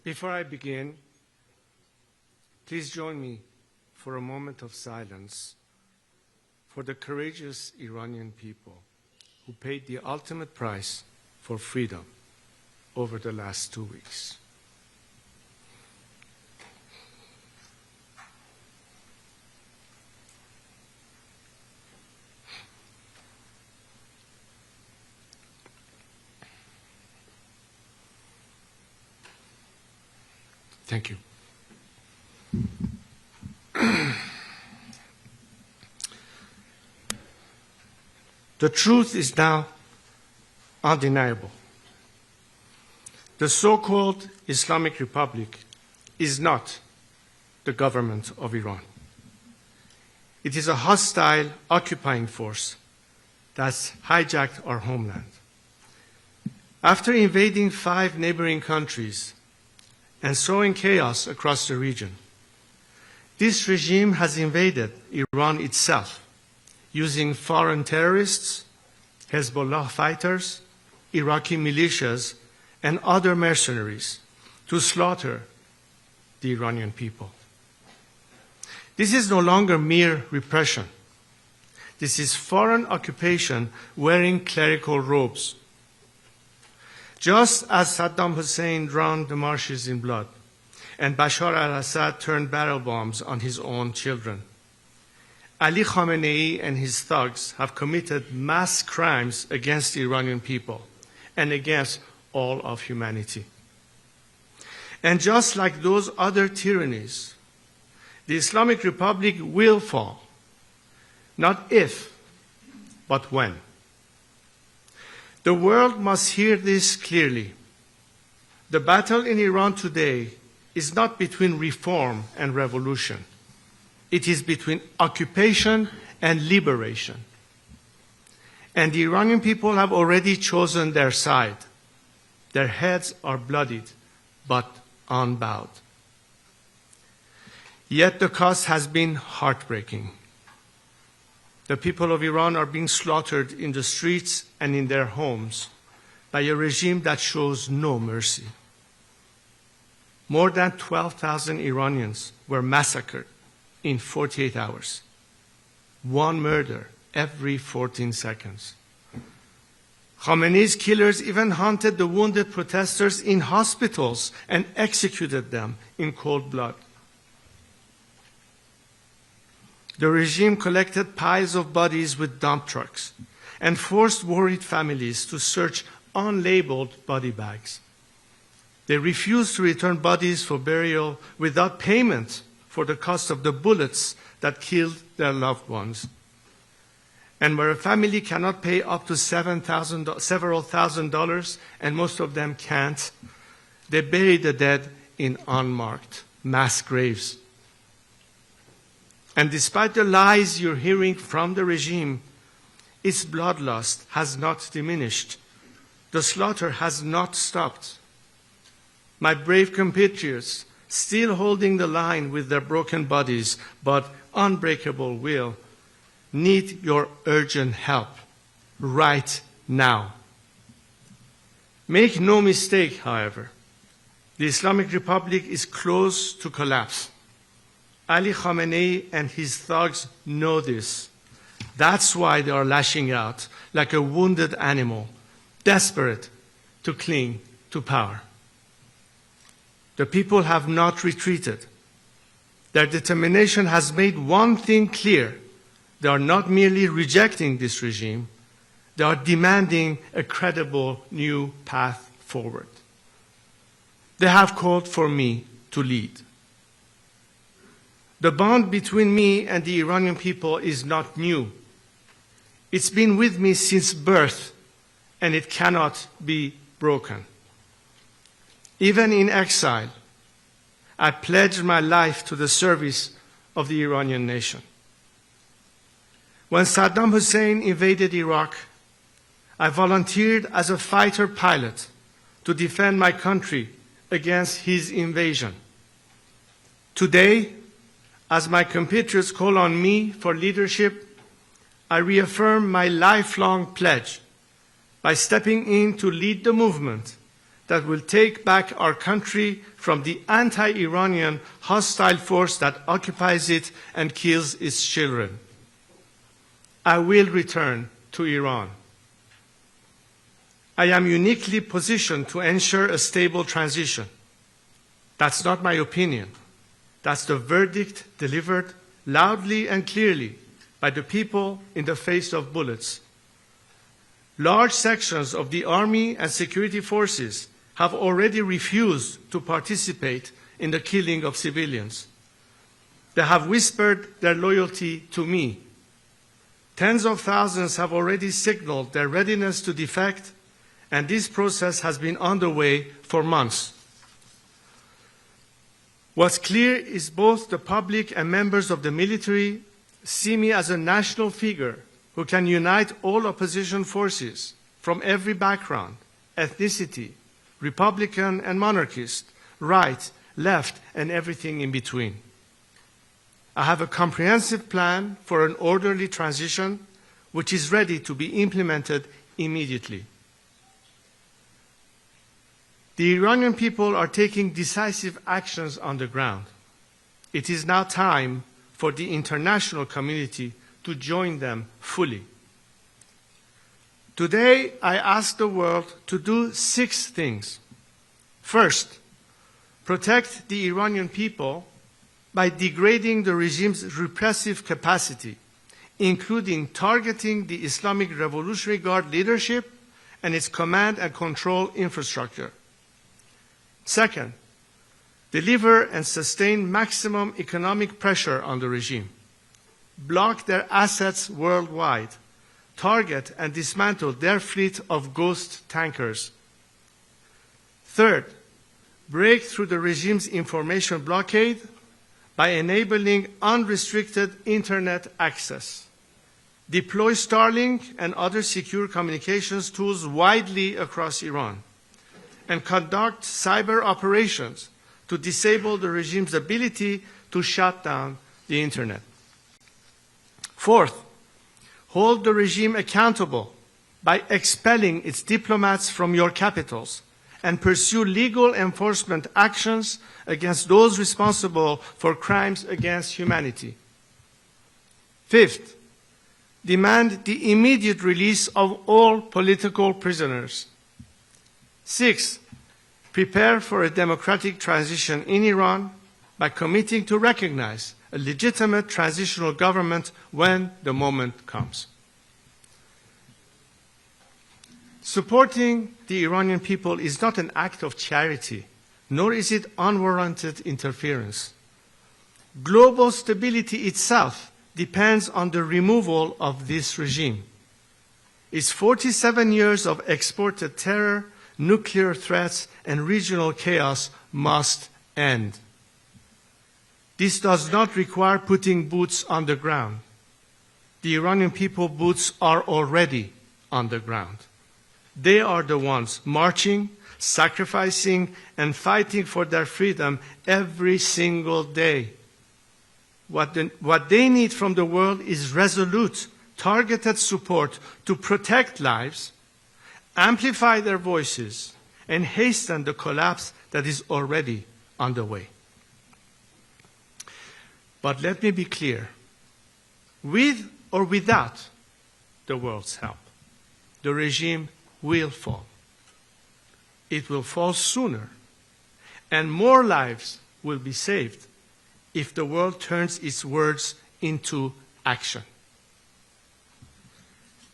Before I begin, please join me for a moment of silence for the courageous Iranian people who paid the ultimate price for freedom over the last 2 weeks. Thank you. The truth is now undeniable. The so-called Islamic Republic is not the government of Iran. It is a hostile occupying force that's hijacked our homeland. After invading 5 neighboring countries and sowing chaos across the region, this regime has invaded Iran itself, using foreign terrorists, Hezbollah fighters, Iraqi militias, and other mercenaries to slaughter the Iranian people. This is no longer mere repression. This is foreign occupation wearing clerical robes. Just as Saddam Hussein drowned the marshes in blood and Bashar al-Assad turned barrel bombs on his own children, Ali Khamenei and his thugs have committed mass crimes against the Iranian people and against all of humanity. And just like those other tyrannies, the Islamic Republic will fall, not if, but when. The world must hear this clearly. The battle in Iran today is not between reform and revolution. It is between occupation and liberation. And the Iranian people have already chosen their side. Their heads are bloodied, but unbowed. Yet the cost has been heartbreaking. The people of Iran are being slaughtered in the streets and in their homes by a regime that shows no mercy. More than 12,000 Iranians were massacred in 48 hours. 1 murder every 14 seconds. Khamenei's killers even hunted the wounded protesters in hospitals and executed them in cold blood. The regime collected piles of bodies with dump trucks and forced worried families to search unlabeled body bags. They refused to return bodies for burial without payment for the cost of the bullets that killed their loved ones. And where a family cannot pay up to several $1,000s, and most of them can't, they bury the dead in unmarked mass graves. And despite the lies you're hearing from the regime, its bloodlust has not diminished. The slaughter has not stopped. My brave compatriots, still holding the line with their broken bodies but unbreakable will, need your urgent help right now. Make no mistake, however, the Islamic Republic is close to collapse. Ali Khamenei and his thugs know this. That's why they are lashing out like a wounded animal, desperate to cling to power. The people have not retreated. Their determination has made one thing clear. They are not merely rejecting this regime, they are demanding a credible new path forward. They have called for me to lead. The bond between me and the Iranian people is not new. It's been with me since birth, and it cannot be broken. Even in exile, I pledged my life to the service of the Iranian nation. When Saddam Hussein invaded Iraq, I volunteered as a fighter pilot to defend my country against his invasion. Today, as my compatriots call on me for leadership, I reaffirm my lifelong pledge by stepping in to lead the movement that will take back our country from the anti-Iranian hostile force that occupies it and kills its children. I will return to Iran. I am uniquely positioned to ensure a stable transition. That's not my opinion. That's the verdict delivered loudly and clearly by the people in the face of bullets. Large sections of the army and security forces have already refused to participate in the killing of civilians. They have whispered their loyalty to me. Tens of thousands have already signaled their readiness to defect, and this process has been underway for months. What's clear is both the public and members of the military see me as a national figure who can unite all opposition forces from every background, ethnicity, Republican and monarchist, right, left, and everything in between. I have a comprehensive plan for an orderly transition which is ready to be implemented immediately. The Iranian people are taking decisive actions on the ground. It is now time for the international community to join them fully. Today, I ask the world to do 6 things. First, protect the Iranian people by degrading the regime's repressive capacity, including targeting the Islamic Revolutionary Guard leadership and its command and control infrastructure. Second, deliver and sustain maximum economic pressure on the regime, block their assets worldwide, target and dismantle their fleet of ghost tankers. Third, break through the regime's information blockade by enabling unrestricted internet access. Deploy Starlink and other secure communications tools widely across Iran, and conduct cyber operations to disable the regime's ability to shut down the internet. Fourth, hold the regime accountable by expelling its diplomats from your capitals and pursue legal enforcement actions against those responsible for crimes against humanity. Fifth, demand the immediate release of all political prisoners. Sixth, prepare for a democratic transition in Iran by committing to recognize a legitimate transitional government when the moment comes. Supporting the Iranian people is not an act of charity, nor is it unwarranted interference. Global stability itself depends on the removal of this regime. Its 47 years of exported terror, nuclear threats, and regional chaos must end. This does not require putting boots on the ground. The Iranian people's boots are already on the ground. They are the ones marching, sacrificing, and fighting for their freedom every single day. What they need from the world is resolute, targeted support to protect lives, amplify their voices, and hasten the collapse that is already underway. But let me be clear. With or without the world's help, the regime will fall. It will fall sooner, and more lives will be saved if the world turns its words into action.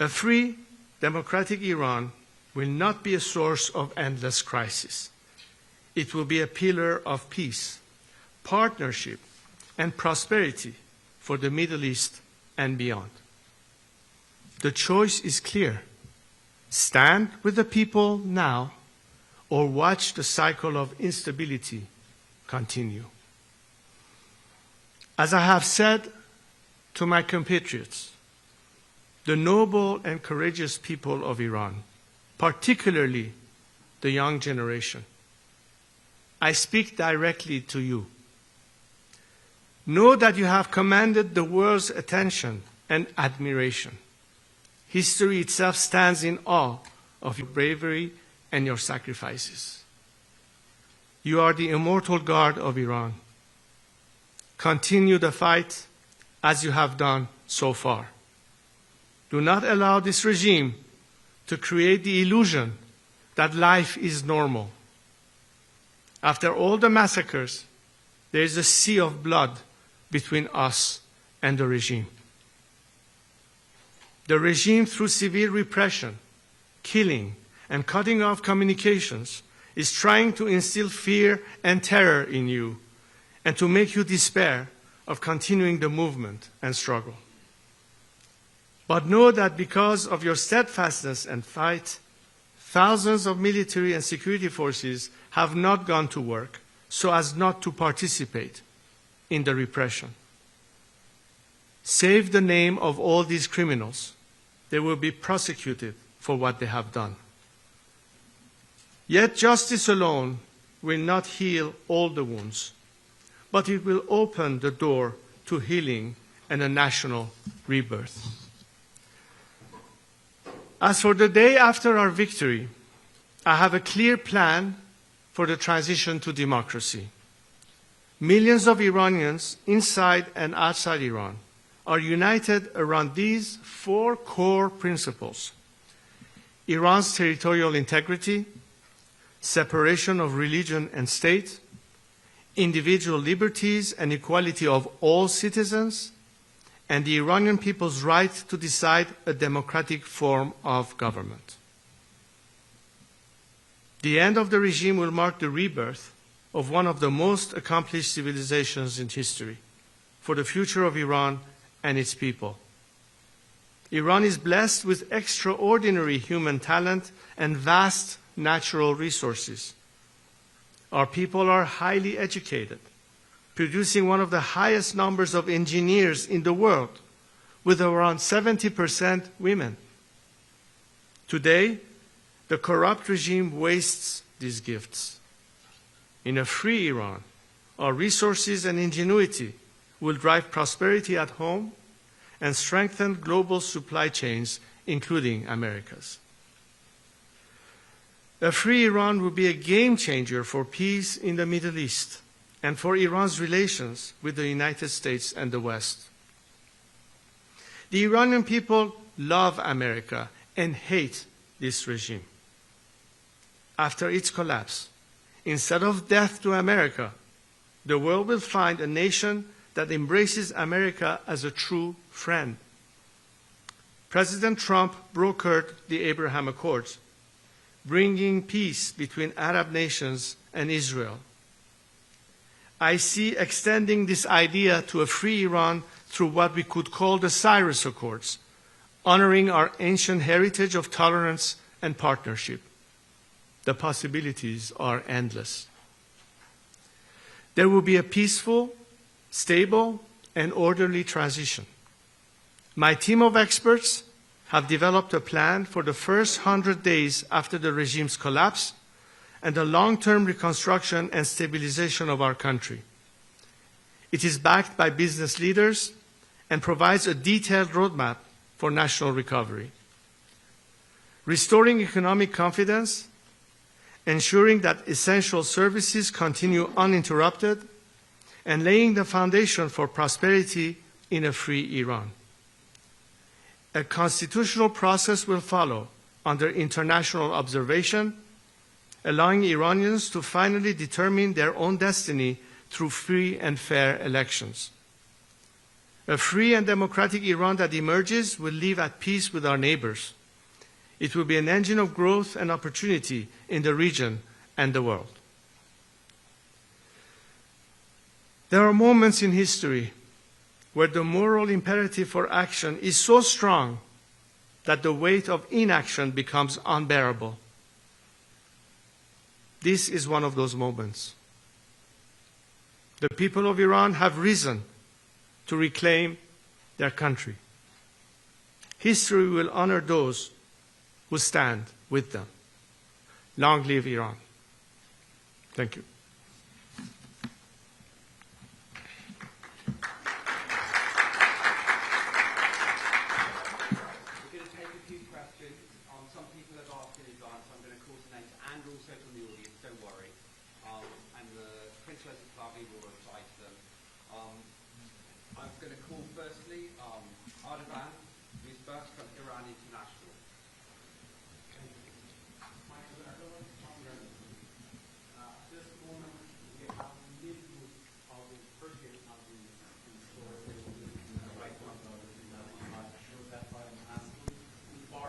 A free, democratic Iran will not be a source of endless crisis. It will be a pillar of peace, partnership, and prosperity for the Middle East and beyond. The choice is clear. Stand with the people now, or watch the cycle of instability continue. As I have said to my compatriots, the noble and courageous people of Iran, particularly the young generation, I speak directly to you. Know that you have commanded the world's attention and admiration. History itself stands in awe of your bravery and your sacrifices. You are the immortal guard of Iran. Continue the fight as you have done so far. Do not allow this regime to create the illusion that life is normal. After all the massacres, there is a sea of blood between us and the regime. The regime, through severe repression, killing, and cutting off communications, is trying to instill fear and terror in you and to make you despair of continuing the movement and struggle. But know that because of your steadfastness and fight, thousands of military and security forces have not gone to work so as not to participate in the repression. Save the name of all these criminals. They will be prosecuted for what they have done. Yet justice alone will not heal all the wounds, but it will open the door to healing and a national rebirth. As for the day after our victory, I have a clear plan for the transition to democracy. Millions of Iranians inside and outside Iran are united around these 4 core principles: Iran's territorial integrity, separation of religion and state, individual liberties and equality of all citizens, and the Iranian people's right to decide a democratic form of government. The end of the regime will mark the rebirth of one of the most accomplished civilizations in history for the future of Iran and its people. Iran is blessed with extraordinary human talent and vast natural resources. Our people are highly educated, producing one of the highest numbers of engineers in the world, with around 70% women. Today, the corrupt regime wastes these gifts. In a free Iran, our resources and ingenuity will drive prosperity at home and strengthen global supply chains, including America's. A free Iran will be a game changer for peace in the Middle East and for Iran's relations with the United States and the West. The Iranian people love America and hate this regime. After its collapse, instead of death to America, the world will find a nation that embraces America as a true friend. President Trump brokered the Abraham Accords, bringing peace between Arab nations and Israel. I see extending this idea to a free Iran through what we could call the Cyrus Accords, honoring our ancient heritage of tolerance and partnership. The possibilities are endless. There will be a peaceful, stable, and orderly transition. My team of experts have developed a plan for the first 100 days after the regime's collapse and the long-term reconstruction and stabilization of our country. It is backed by business leaders and provides a detailed roadmap for national recovery. Restoring economic confidence, ensuring that essential services continue uninterrupted, and laying the foundation for prosperity in a free Iran. A constitutional process will follow under international observation, allowing Iranians to finally determine their own destiny through free and fair elections. A free and democratic Iran that emerges will live at peace with our neighbors. It will be an engine of growth and opportunity in the region and the world. There are moments in history where the moral imperative for action is so strong that the weight of inaction becomes unbearable. This is one of those moments. The people of Iran have risen to reclaim their country. History will honor those who stand with them. Long live Iran. Thank you. Some people have asked in advance, I'm going to call some names, and also from the audience, don't worry. Reza Pahlavi will reply to them. I'm going to call firstly Ardaban, who's first from Iran International. At this moment, we have millions of purchase on the store. Right now, I'm not sure that's why I'm asking for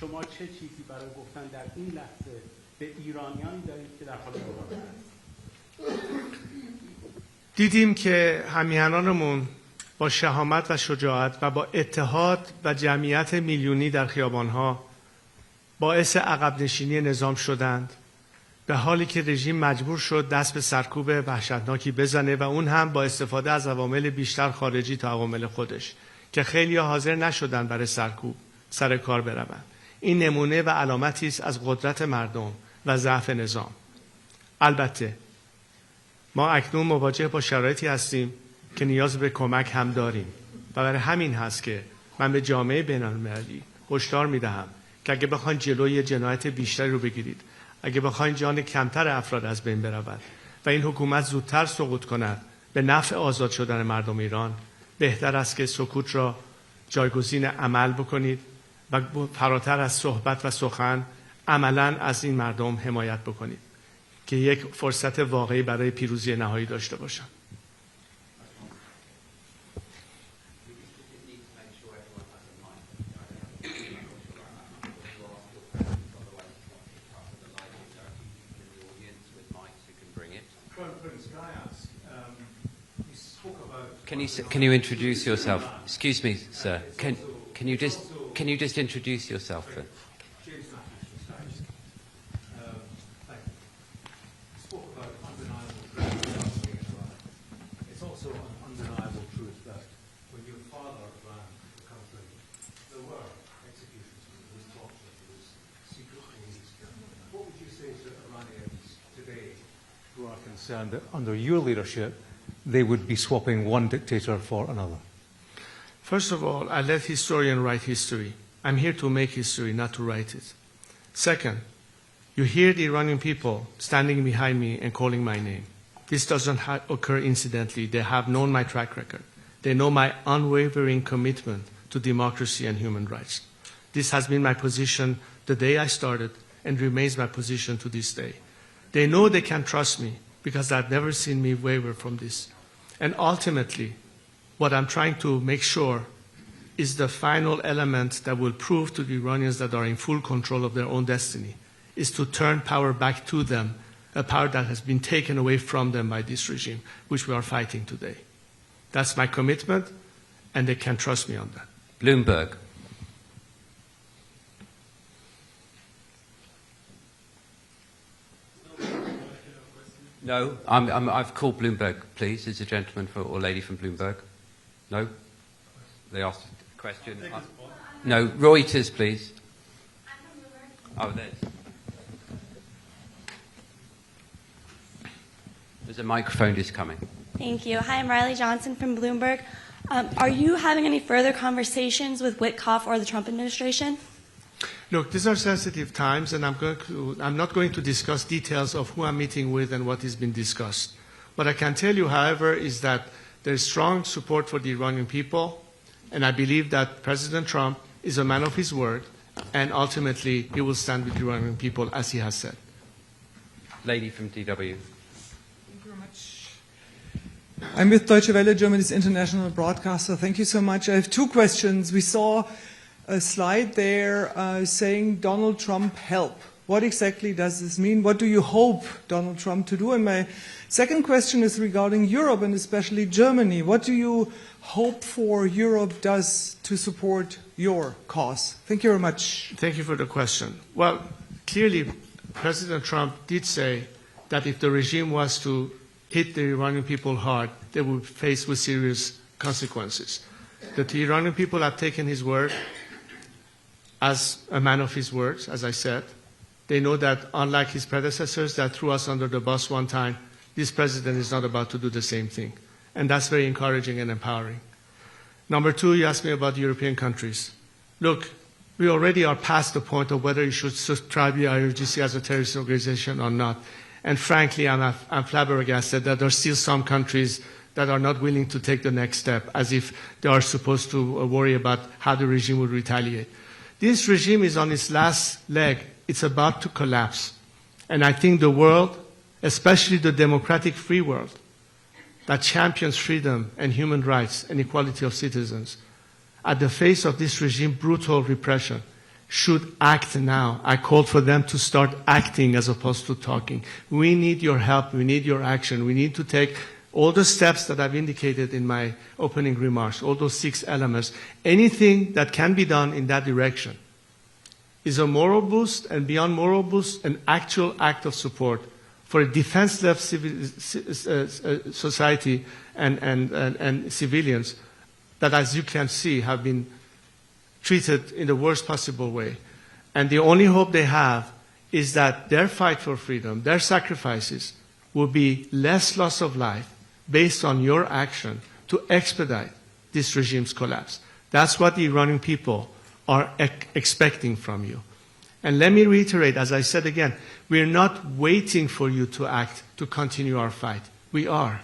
شما چه چیزی برای گفتن در این لحظه به ایرانیانی دارید که در حال مبارزه هستند؟ دیدیم که همیهنانمون با شهامت و شجاعت و با اتحاد و جمعیت میلیونی در خیابانها باعث عقب نشینی نظام شدند، به حالی که رژیم مجبور شد دست به سرکوب وحشتناکی بزنه و اون هم با استفاده از عوامل بیشتر خارجی تا عوامل خودش که خیلی حاضر نشدن برای سرکوب سر کار بروند. این نمونه و علامتی است از قدرت مردم و ضعف نظام. البته ما اکنون مواجه با شرایطی هستیم که نیاز به کمک هم داریم و برای همین هست که من به جامعه بین‌المللی هشدار میدهم که اگه بخواین جلوی جنایت بیشتری رو بگیرید، اگه بخواین جان کمتر افراد از بین برود و این حکومت زودتر سقوط کند به نفع آزاد شدن مردم ایران، بهتر است که سکوت را جایگزین عمل بکنید و فراتر از صحبت و سخن عملاً از این مردم حمایت بکنید که یک فرصت واقعی برای پیروزی نهایی داشته باشند. Can you introduce yourself? Excuse me, sir. Can you just introduce yourself then? It's also an undeniable truth that when your father ran the country, there were executions, there was torture, there was secret police. What would you say to Iranians today who are concerned that under your leadership they would be swapping one dictator for another? First of all, I let historians write history. I'm here to make history, not to write it. Second, you hear the Iranian people standing behind me and calling my name. This doesn't occur incidentally. They have known my track record. They know my unwavering commitment to democracy and human rights. This has been my position the day I started and remains my position to this day. They know they can trust me because I've never seen me waver from this. And ultimately, what I'm trying to make sure is the final element that will prove to the Iranians that are in full control of their own destiny, is to turn power back to them, a power that has been taken away from them by this regime, which we are fighting today. That's my commitment, and they can trust me on that. Bloomberg. No, I've called Bloomberg, please. Is a gentleman or lady from Bloomberg? No? They asked a question. No, Reuters, please. Oh, there's a microphone just coming. Thank you. Hi, I'm Riley Johnson from Bloomberg. Are you having any further conversations with Witkoff or the Trump administration? Look, these are sensitive times, and I'm not going to discuss details of who I'm meeting with and what has been discussed. What I can tell you, however, is that there is strong support for the Iranian people, and I believe that President Trump is a man of his word, and ultimately he will stand with the Iranian people as he has said. Lady from DW. Thank you very much. I'm with Deutsche Welle, Germany's international broadcaster. Thank you so much. I have two questions. We saw a slide there saying Donald Trump help. What exactly does this mean? What do you hope Donald Trump to do? And my second question is regarding Europe and especially Germany. What do you hope for Europe does to support your cause? Thank you very much. Thank you for the question. Well, clearly, President Trump did say that if the regime was to hit the Iranian people hard, they would face with serious consequences. that the Iranian people have taken his word as a man of his words, as I said. They know that unlike his predecessors that threw us under the bus one time, this president is not about to do the same thing. And that's very encouraging and empowering. Number two, you asked me about European countries. Look, we already are past the point of whether you should subscribe the IRGC as a terrorist organization or not. And frankly, I'm flabbergasted that there are still some countries that are not willing to take the next step, as if they are supposed to worry about how the regime will retaliate. This regime is on its last leg. It's about to collapse. And I think the world, especially the democratic free world, that champions freedom and human rights and equality of citizens, at the face of this regime brutal repression, should act now. I called for them to start acting as opposed to talking. We need your help. We need your action. We need to take all the steps that I've indicated in my opening remarks, all those 6 elements. Anything that can be done in that direction is a moral boost, and beyond moral boost, an actual act of support for a defenseless society and civilians that, as you can see, have been treated in the worst possible way. And the only hope they have is that their fight for freedom, their sacrifices, will be less loss of life based on your action to expedite this regime's collapse. That's what the Iranian people are expecting from you. And let me reiterate, as I said again, we're not waiting for you to act to continue our fight. We are.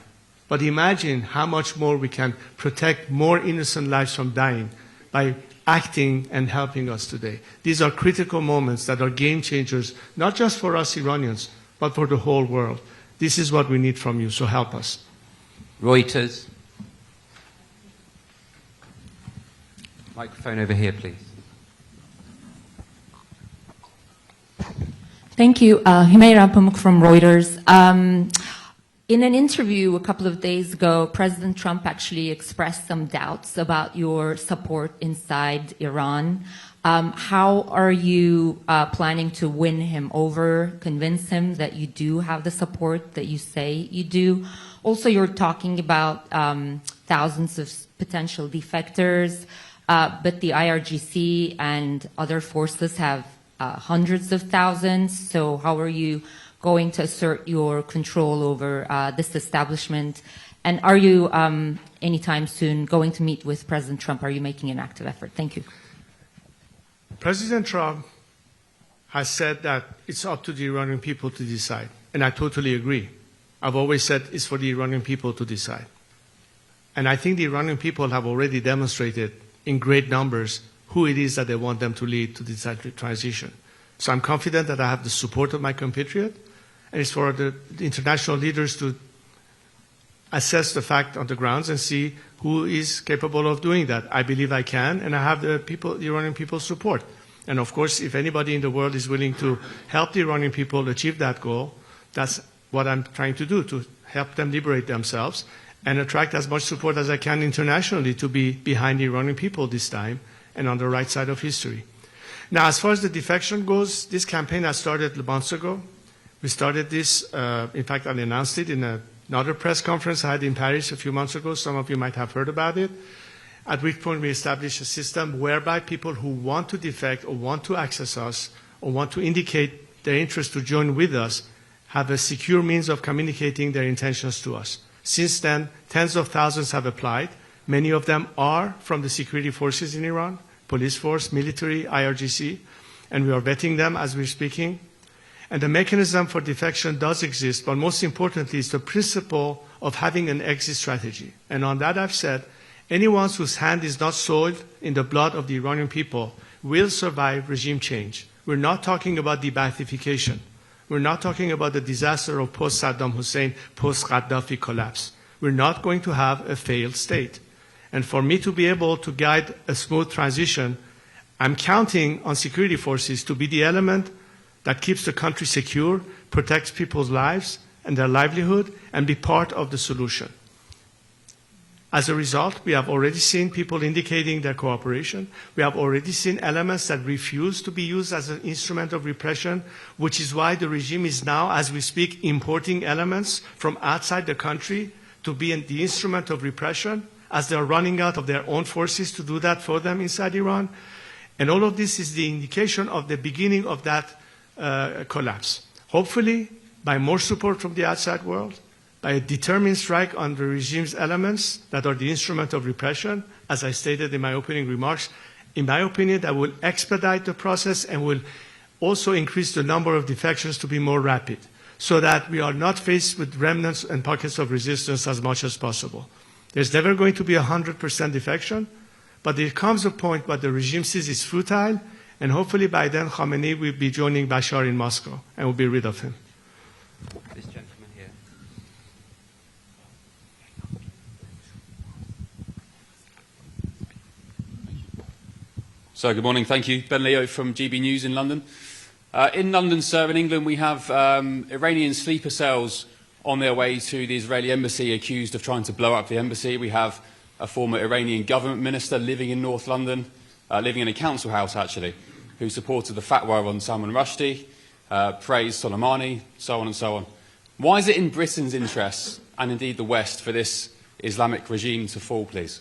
But imagine how much more we can protect more innocent lives from dying by acting and helping us today. These are critical moments that are game changers, not just for us Iranians, but for the whole world. This is what we need from you, so help us. Reuters. Microphone over here, please. Thank you. Humayra Pamuk from Reuters. In an interview a couple of days ago, President Trump actually expressed some doubts about your support inside Iran. How are you planning to win him over, convince him that you do have the support that you say you do? Also, you're talking about thousands of potential defectors, but the IRGC and other forces have hundreds of thousands. So how are you going to assert your control over this establishment? And are you, anytime soon, going to meet with President Trump? Are you making an active effort? Thank you. President Trump has said that it's up to the Iranian people to decide. And I totally agree. I've always said it's for the Iranian people to decide. And I think the Iranian people have already demonstrated in great numbers who it is that they want them to lead to this transition. So I'm confident that I have the support of my compatriot, and it's for the international leaders to assess the fact on the grounds and see who is capable of doing that. I believe I can, and I have the Iranian people's support. And of course, if anybody in the world is willing to help the Iranian people achieve that goal, that's what I'm trying to do, to help them liberate themselves and attract as much support as I can internationally to be behind the Iranian people this time and on the right side of history. Now, as far as the defection goes, this campaign has started months ago. We started this, in fact, I announced it in another press conference I had in Paris a few months ago. Some of you might have heard about it, at which point we established a system whereby people who want to defect or want to access us or want to indicate their interest to join with us have a secure means of communicating their intentions to us. Since then, tens of thousands have applied. Many of them are from the security forces in Iran, police force, military, IRGC, and we are vetting them as we're speaking. And the mechanism for defection does exist, but most importantly is the principle of having an exit strategy. And on that I've said, anyone whose hand is not soiled in the blood of the Iranian people will survive regime change. We're not talking about de-Baathification. We're not talking about the disaster of post-Saddam Hussein, post-Gaddafi collapse. We're not going to have a failed state. And for me to be able to guide a smooth transition, I'm counting on security forces to be the element that keeps the country secure, protects people's lives and their livelihood, and be part of the solution. As a result, we have already seen people indicating their cooperation. We have already seen elements that refuse to be used as an instrument of repression, which is why the regime is now, as we speak, importing elements from outside the country to be the instrument of repression, as they are running out of their own forces to do that for them inside Iran. And all of this is the indication of the beginning of that collapse. Hopefully, by more support from the outside world, by a determined strike on the regime's elements that are the instrument of repression, as I stated in my opening remarks, in my opinion, that will expedite the process and will also increase the number of defections to be more rapid, so that we are not faced with remnants and pockets of resistance as much as possible. There's never going to be 100% defection, but there comes a point where the regime sees it's futile, and hopefully by then Khamenei will be joining Bashar in Moscow and will be rid of him. This gentleman here. So, good morning. Thank you. Ben Leo from GB News in London. In London, sir, in England, we have Iranian sleeper cells on their way to the Israeli embassy accused of trying to blow up the embassy. We have a former Iranian government minister living in North London, living in a council house, actually, who supported the fatwa on Salman Rushdie, praised Soleimani, so on and so on. Why is it in Britain's interests, and indeed the West, for this Islamic regime to fall, please?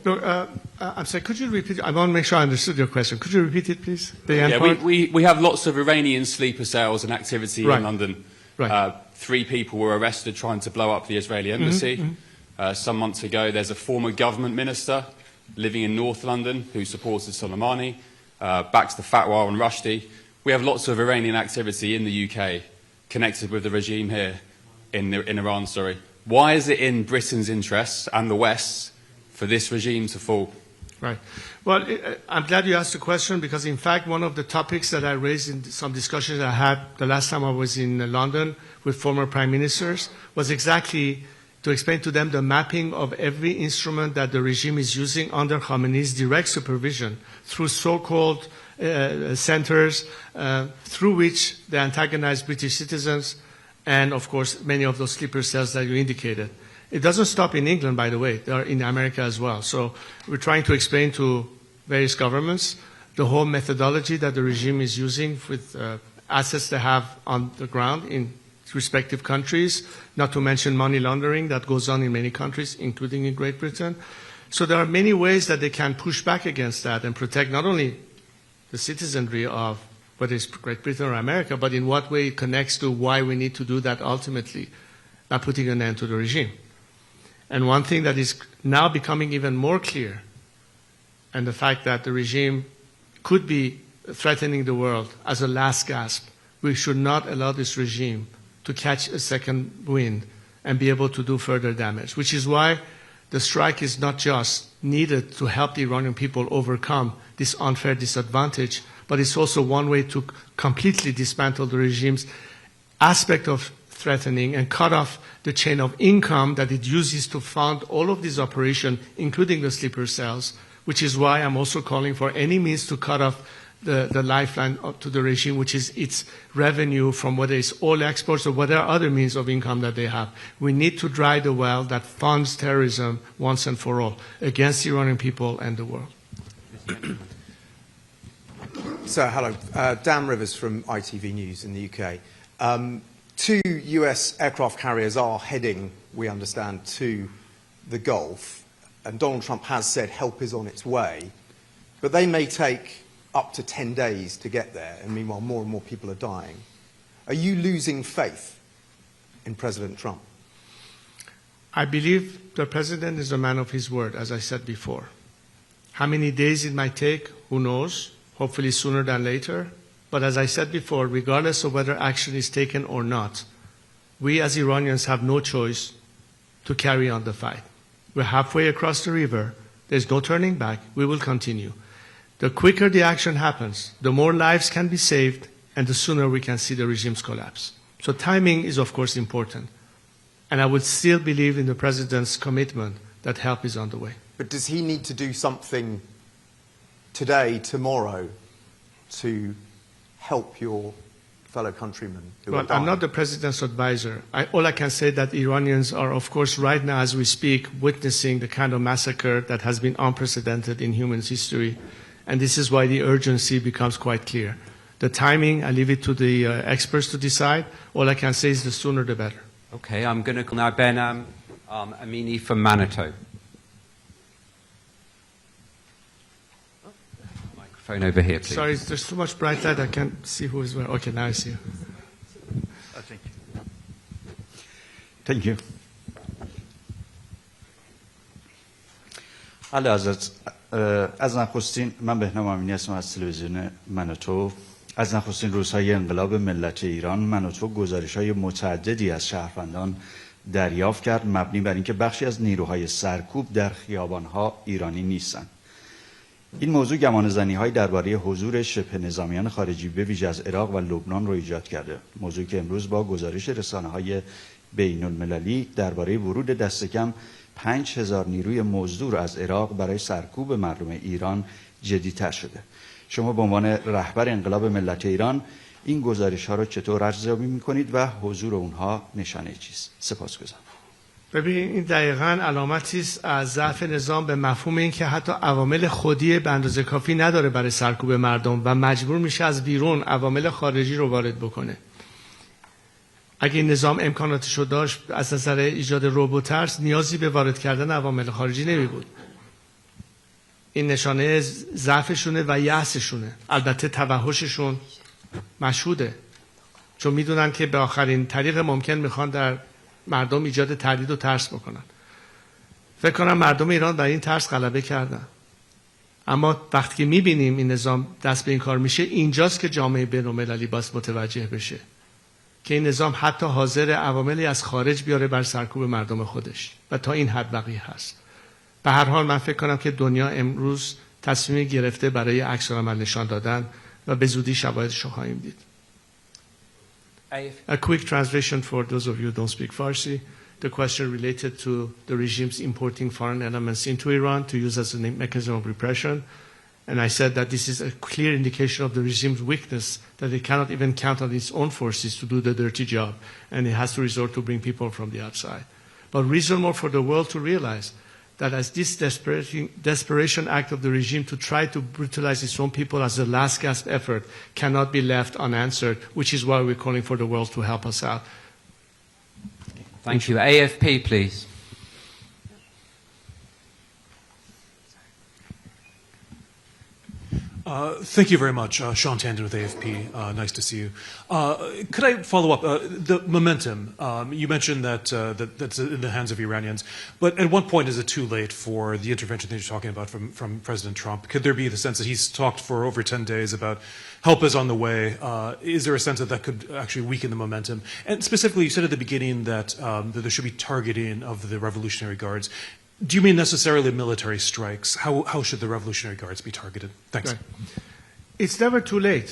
Look, I'm sorry, could you repeat? I want to make sure I understood your question. Could you repeat it, please? We have lots of Iranian sleeper cells and activity in London. Right. 3 people were arrested trying to blow up the Israeli embassy. Some months ago, there's a former government minister living in North London who supported Soleimani, backs the fatwa on Rushdie. We have lots of Iranian activity in the UK connected with the regime here in Iran. Sorry. Why is it in Britain's interests and the West's for this regime to fall? Right. Well, I'm glad you asked the question because, in fact, one of the topics that I raised in some discussions I had the last time I was in London with former prime ministers was exactly to explain to them the mapping of every instrument that the regime is using under Khamenei's direct supervision through so-called centers through which they antagonize British citizens and, of course, many of those sleeper cells that you indicated. It doesn't stop in England, by the way. They are in America as well. So we're trying to explain to various governments the whole methodology that the regime is using with assets they have on the ground in respective countries, not to mention money laundering that goes on in many countries, including in Great Britain. So there are many ways that they can push back against that and protect not only the citizenry of whether it's Great Britain or America, but in what way it connects to why we need to do that ultimately, by putting an end to the regime. And one thing that is now becoming even more clear, and the fact that the regime could be threatening the world as a last gasp, we should not allow this regime to catch a second wind and be able to do further damage, which is why the strike is not just needed to help the Iranian people overcome this unfair disadvantage, but it's also one way to completely dismantle the regime's aspect of threatening and cut off the chain of income that it uses to fund all of these operations, including the sleeper cells, which is why I'm also calling for any means to cut off the lifeline to the regime, which is its revenue from whether it's oil exports or whatever other means of income that they have. We need to dry the well that funds terrorism once and for all against the Iranian people and the world. So, hello. Dan Rivers from ITV News in the UK. 2 US aircraft carriers are heading, we understand, to the Gulf, and Donald Trump has said help is on its way, but they may take up to 10 days to get there, and meanwhile more and more people are dying. Are you losing faith in President Trump? I believe the president is a man of his word, as I said before. How many days it might take, who knows, hopefully sooner than later. But as I said before, regardless of whether action is taken or not, we as Iranians have no choice to carry on the fight. We're halfway across the river. There's no turning back. We will continue. The quicker the action happens, the more lives can be saved, and the sooner we can see the regime's collapse. So timing is, of course, important. And I would still believe in the president's commitment that help is on the way. But does he need to do something today, tomorrow, to help your fellow countrymen who are dying? I'm not the president's advisor. All I can say is that Iranians are, of course, right now as we speak, witnessing the kind of massacre that has been unprecedented in human history. And this is why the urgency becomes quite clear. The timing, I leave it to the experts to decide. All I can say is the sooner the better. Okay, I'm going to call now Ben Amini from Manitou. Microphone over here, please. Sorry, there's too much bright light. I can't see who is where. Okay, now I see you. Thank you. Thank you. علی حضرت از نخستین من بهنام امینی هستم از تلویزیون من و تو از نخستین روزهای انقلاب ملت ایران من و تو گزارش‌های متعددی از شهروندان دریافت کرد مبنی بر اینکه بخشی از نیروهای سرکوب در خیابان‌ها ایرانی نیستند. این موضوع گمانه‌زنی‌های درباره حضور شبه نظامیان خارجی به ویژه از عراق و لبنان رو ایجاد کرده. موضوعی که امروز با گزارش رسانه‌های بین‌المللی درباره ورود دست کم 5000 نیروی مزدور از عراق برای سرکوب مردم ایران جدی‌تر شده. شما به عنوان رهبر انقلاب ملت ایران این گزارش‌ها رو چطور ارزیابی می‌کنید و حضور اونها نشانه چیست؟ سپاسگزارم. ببین این دقیقاً علامتی است از ضعف نظام به مفهوم این که حتی عوامل خودی به اندازه کافی نداره برای سرکوب مردم و مجبور میشه از بیرون عوامل خارجی رو وارد بکنه. اگه این نظام امکاناتش رو داشت از نظر ایجاد رعب و ترس نیازی به وارد کردن عوامل خارجی نمی بود. این نشانه ضعفشونه و یأسشونه. البته توحششون مشهوده چون میدونن که به آخرین طریق ممکن میخوان در مردم ایجاد تردید و ترس بکنن. فکر کنم مردم ایران بر این ترس غلبه کردن. اما وقتی که میبینیم این نظام دست به این کار میشه اینجاست که جامعه بین‌المللی باید متوجه بشه که این نظام حتی حاضر عواملی از خارج بیاره بر سرکوب مردم خودش و تا این حد بقیه هست. به هر حال من فکر کنم که دنیا امروز تصمیم گرفته برای عکس‌العمل نشان دادن و به زودی شواهدش رو خواهیم دید. A quick translation for those of you who don't speak Farsi. The question related to the regimes importing foreign elements into Iran to use as a mechanism of repression. And I said that this is a clear indication of the regime's weakness, that it cannot even count on its own forces to do the dirty job, and it has to resort to bring people from the outside. But reason more for the world to realize that as this desperation act of the regime to try to brutalize its own people as a last gasp effort cannot be left unanswered, which is why we're calling for the world to help us out. Thank you. AFP, please. Thank you very much. Sean Tandon with AFP. Nice to see you. Could I follow up? The momentum, you mentioned that that's in the hands of Iranians, but at what point is it too late for the intervention that you're talking about from President Trump? Could there be the sense that he's talked for over 10 days about help is on the way? Is there a sense that that could actually weaken the momentum? And specifically, you said at the beginning that there should be targeting of the Revolutionary Guards. Do you mean necessarily military strikes? How should the Revolutionary Guards be targeted? Thanks. Right. It's never too late.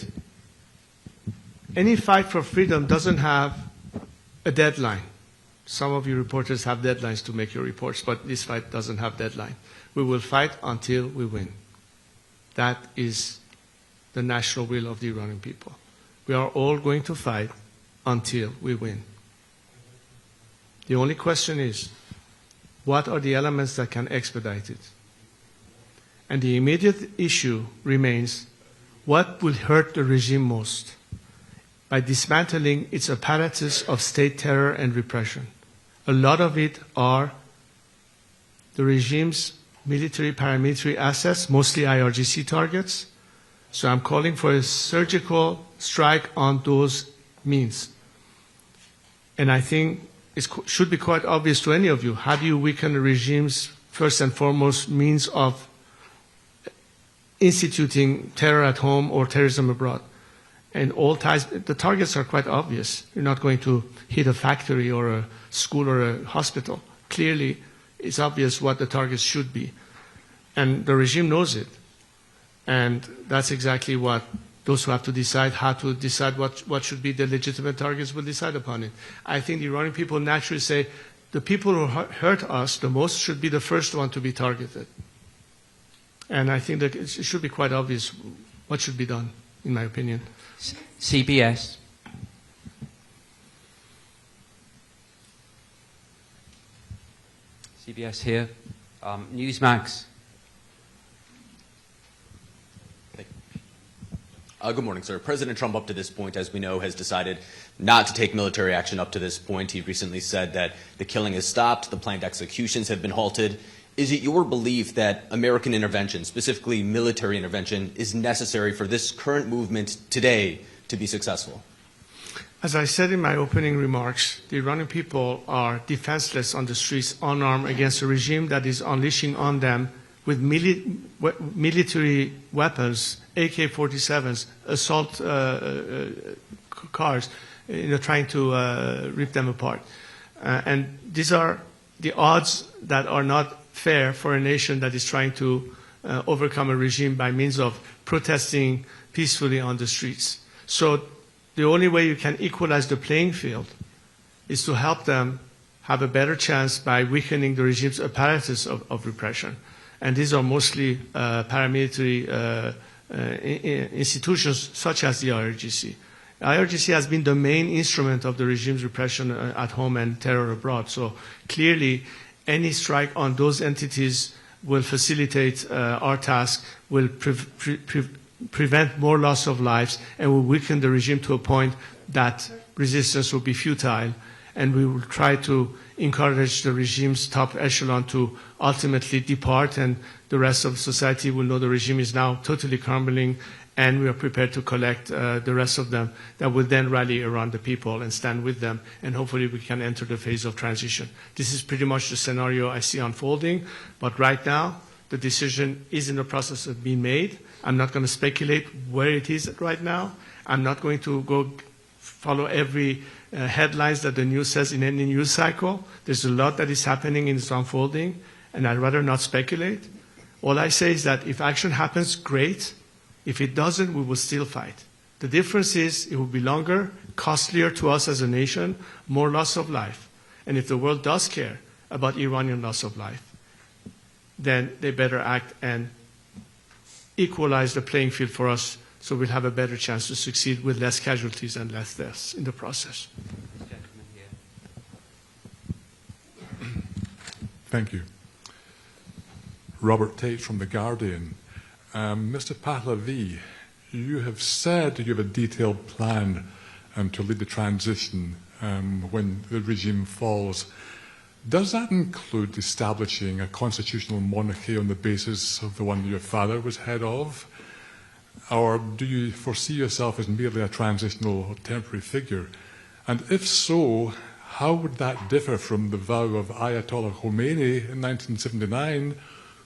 Any fight for freedom doesn't have a deadline. Some of you reporters have deadlines to make your reports, but this fight doesn't have deadline. We will fight until we win. That is the national will of the Iranian people. We are all going to fight until we win. The only question is, what are the elements that can expedite it? And the immediate issue remains, what will hurt the regime most? By dismantling its apparatus of state terror and repression. A lot of it are the regime's military, paramilitary assets, mostly IRGC targets. So I'm calling for a surgical strike on those means. And I think it should be quite obvious to any of you. How do you weaken a regime's first and foremost means of instituting terror at home or terrorism abroad? And all ties, the targets are quite obvious. You're not going to hit a factory or a school or a hospital. Clearly, it's obvious what the targets should be. And the regime knows it. And that's exactly what those who have to decide how to decide what should be the legitimate targets will decide upon it. I think the Iranian people naturally say the people who hurt us the most should be the first one to be targeted. And I think that it should be quite obvious what should be done, in my opinion. CBS. CBS here. Newsmax. Good morning, sir. President Trump, up to this point, as we know, has decided not to take military action up to this point. He recently said that the killing has stopped, the planned executions have been halted, Is it your belief that American intervention, specifically military intervention, is necessary for this current movement today to be successful? As I said in my opening remarks, the Iranian people are defenseless on the streets, unarmed, against a regime that is unleashing on them with military weapons, AK-47s, assault cars, trying to rip them apart. And these are the odds that are not fair for a nation that is trying to overcome a regime by means of protesting peacefully on the streets. So the only way you can equalize the playing field is to help them have a better chance by weakening the regime's apparatus of repression. And these are mostly paramilitary institutions such as the IRGC. IRGC has been the main instrument of the regime's repression at home and terror abroad. So clearly, any strike on those entities will facilitate our task, will prevent more loss of lives, and will weaken the regime to a point that resistance will be futile. And we will try to encourage the regime's top echelon to ultimately depart, and the rest of society will know the regime is now totally crumbling, and we are prepared to collect the rest of them that will then rally around the people and stand with them, and hopefully we can enter the phase of transition. This is pretty much the scenario I see unfolding, but right now the decision is in the process of being made. I'm not going to speculate where it is right now. I'm not going to go follow every headlines that the news says in any news cycle. There's a lot that is happening and it's unfolding, and I'd rather not speculate. All I say is that if action happens, great. If it doesn't, we will still fight. The difference is it will be longer, costlier to us as a nation, more loss of life. And if the world does care about Iranian loss of life, then they better act and equalize the playing field for us, so we'll have a better chance to succeed with less casualties and less deaths in the process. Thank you. Robert Tate from The Guardian. Mr. Pahlavi, you have said you have a detailed plan to lead the transition when the regime falls. Does that include establishing a constitutional monarchy on the basis of the one your father was head of? Or do you foresee yourself as merely a transitional or temporary figure? And if so, how would that differ from the vow of Ayatollah Khomeini in 1979,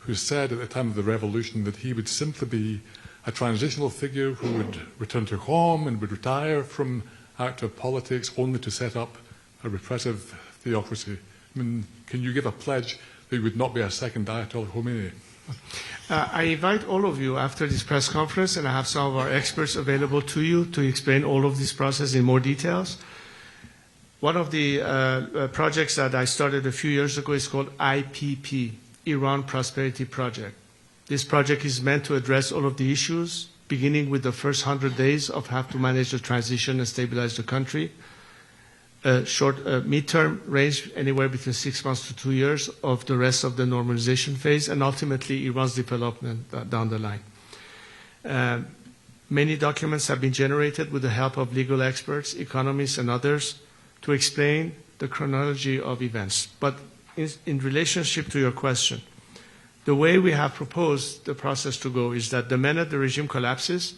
who said at the time of the revolution that he would simply be a transitional figure who would return to home and would retire from active politics only to set up a repressive theocracy? I mean, can you give a pledge that you would not be a second Ayatollah Khomeini? I invite all of you after this press conference, and I have some of our experts available to you to explain all of this process in more details. One of the projects that I started a few years ago is called IPP, Iran Prosperity Project. This project is meant to address all of the issues, beginning with the first 100 days of how to manage the transition and stabilize the country. Short midterm range, anywhere between 6 months to 2 years of the rest of the normalization phase, and ultimately Iran's development down the line. Many documents have been generated with the help of legal experts, economists, and others to explain the chronology of events. But in relationship to your question, the way we have proposed the process to go is that the minute the regime collapses,